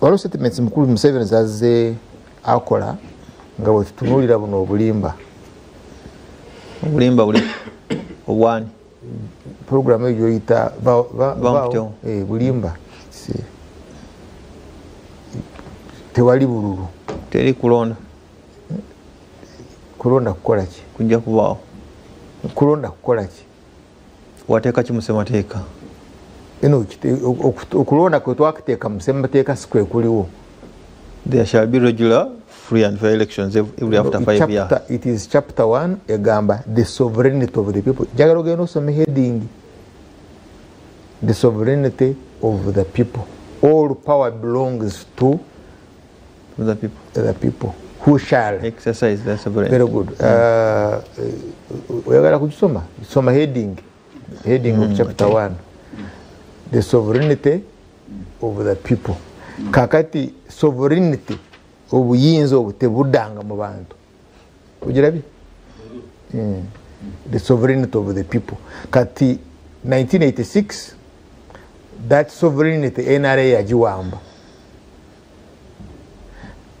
waliwo settlements mukulu Museveni zazze akola nga bwe tutunuulira buno obulimba buli obwani programu eyo yoyita bulimba tewali bululu teri kulonda kukola ki kujja kubaawo kulonda kukola ki wateeka ki musemateeka okulonda kwe twakuteeka musemateeka si kwe kuliwo there shall be regular free and fair elections every after 5 years. It is chapter 1 egamba the sovereignty of the people. Jagalo geno some heading the sovereignty of the people. All power belongs to the people. The people who shall exercise their sovereignty. Very good. Oyagala kujisoma soma heading of chapter 1. The sovereignty of the people. Kakati sovereignty obuyinza obutebudanga mu bantu ugirabye the sovereignty of the people kati 1986 that sovereignty NRA yajiwamba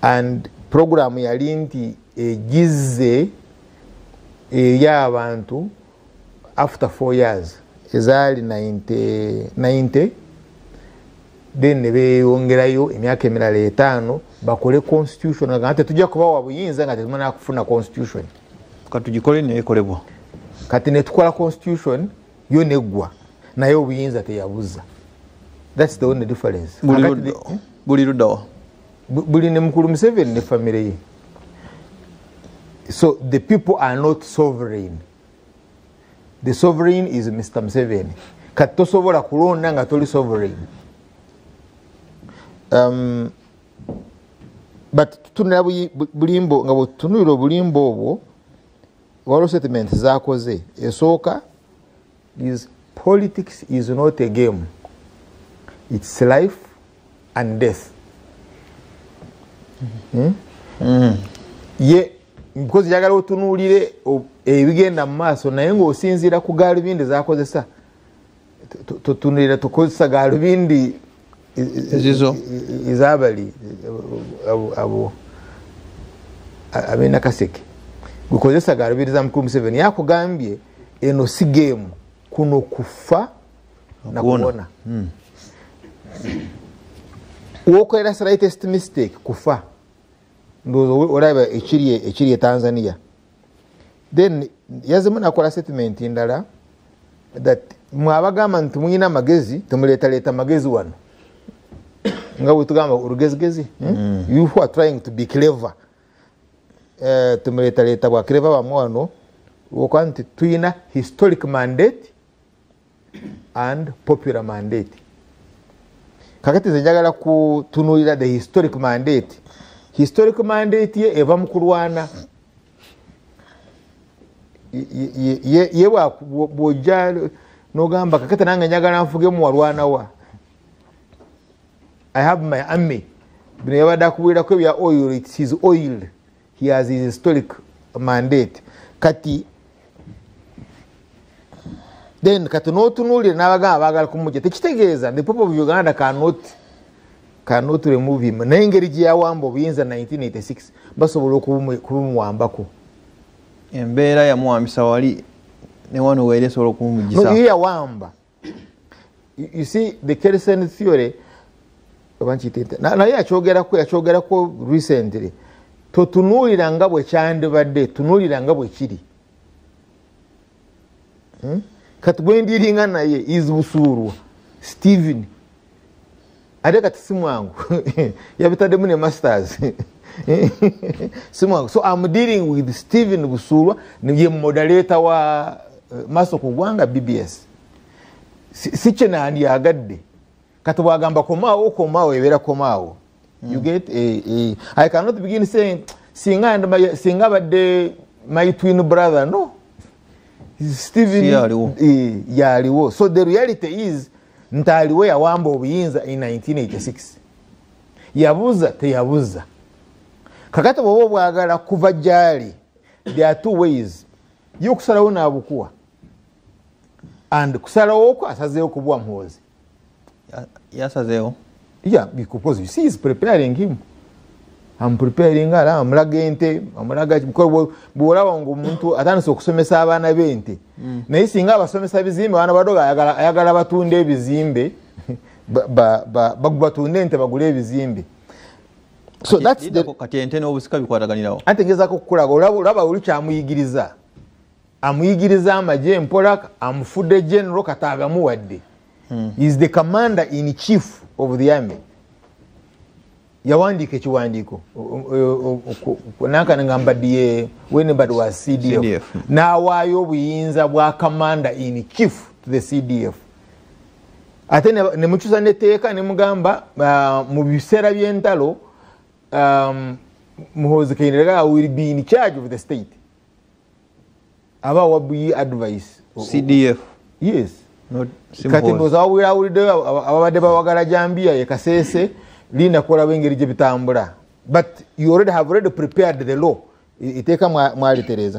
and program yali nti egize y'abantu after 4 years ezali 90 then nebeyongerayo emyaka emirala 5 bakole constitution nga ate tujja kubawa buyinza nga tetumana kufuna constitution katugikole neekolebwa kati netukola constitution yo neggwa naye obuyinza teyabuza. That's the only difference. Buli ludawa buli ne mukulu Museveni ne family ye. So the people are not sovereign. The sovereign is Mr. Museveni. Kati tosobola kulonda nga toli sovereign. But tunira bulimbo nga tunira bulimbo obwo waliwo settlement zakoze esooka is politics is not a game, it's life and death. Ye because jagala otunuulire ebigenda mu maaso naye ng'osinziira ku gaalubindi zakozesa tutunulira tukozesa gaalubindi ezizo izabali abo abena kaseke gukozesa gaalubindi za mukulu Museveni yakugambye eno si game kuno kufa na kuona wokolera slightest mistake kufa ndozo olaba ekiri Tanzania then yazemu nakola statement ndala that mwabagamba nti muyina amagezi tumuleeta magezi wano nga bwetugamba urugezigezi you who are trying to be clever tumuleeta bwa clever bamwe wano wokanti tuyina historic mandate and popular mandate. Kakati njagala kutunulira the historic mandate. Historic mandate ye eva mukulwana ye wa boja no gamba kakati nange njagala nfuge mu walwana wa I have my army bino yabada kubwira ko bya oil, it is oil. He has his historic mandate kati then kati no tunulire nabagamba bagala kumuje tekitegeeza the people of Uganda cannot remove him. Nengeri gye yawamba obuyinza 1986 basobola okubumuwambako embeera yamuwambisa wali ne wano weere sobola okumugisa no yawamba. You see the Kelsen theory naye yakyogerako recently totunuulira nga bwe kyandibadde tunuulira nga bwe kiri kati bwendiringa naye is Busurwa Stephen ate kati simwangu yabitaddemu ne masters simwangu. So I'm dealing with Stephen Busurwa ye moderator wa maso ku gwanga BBS si kyenandi yagadde kati bwagamba komawo ebera komawo you get I cannot begin saying singa badde my twin brother no Stephen yaliwo. So the reality is ntaliwo yawamba obuyinza in 1986 yabuza teyabuza kakati bwoba bwagala kuva jali there are two ways yo kusalawo nabukuwa and kusalawo ko asazeewo kubwa mwozi yasazeewo Yeah, because you see he's preparing him. I'm preparing her, amulaga ente, amulaga because bwolaba ngo omuntu atandise okusomesa abaana b'ente. Naye singa abasomesa bizimbe abaana badoga ayagala batunde ebizimbe batunde ente bagule ebizimbe. So that's the kati ente n'obusika bikwataganirawo. Antegeza ko kukulaga olaba uli amuyigiriza. Amuyigiriza amaje mpola amufudde general kataga muwadde. Is the commander in chief of the army. Yawandika ekiwandiiko nanka ngamba diye when but was CDF. N'awaayo obuyinza bwa commander in chief to the CDF. Ate ne mukyusa n'etteeka ne mugamba mu biseera by'entalo Muhoozi Kainerugaba will be in charge of the state. Aba wabuyi advice. CDF. Yes. Not kati ndoza awulidde ababadde bawagala Jambia ye Kasese lina kola wengeri gye bitambula. But you have already prepared the law. Iteeka mwalitereza.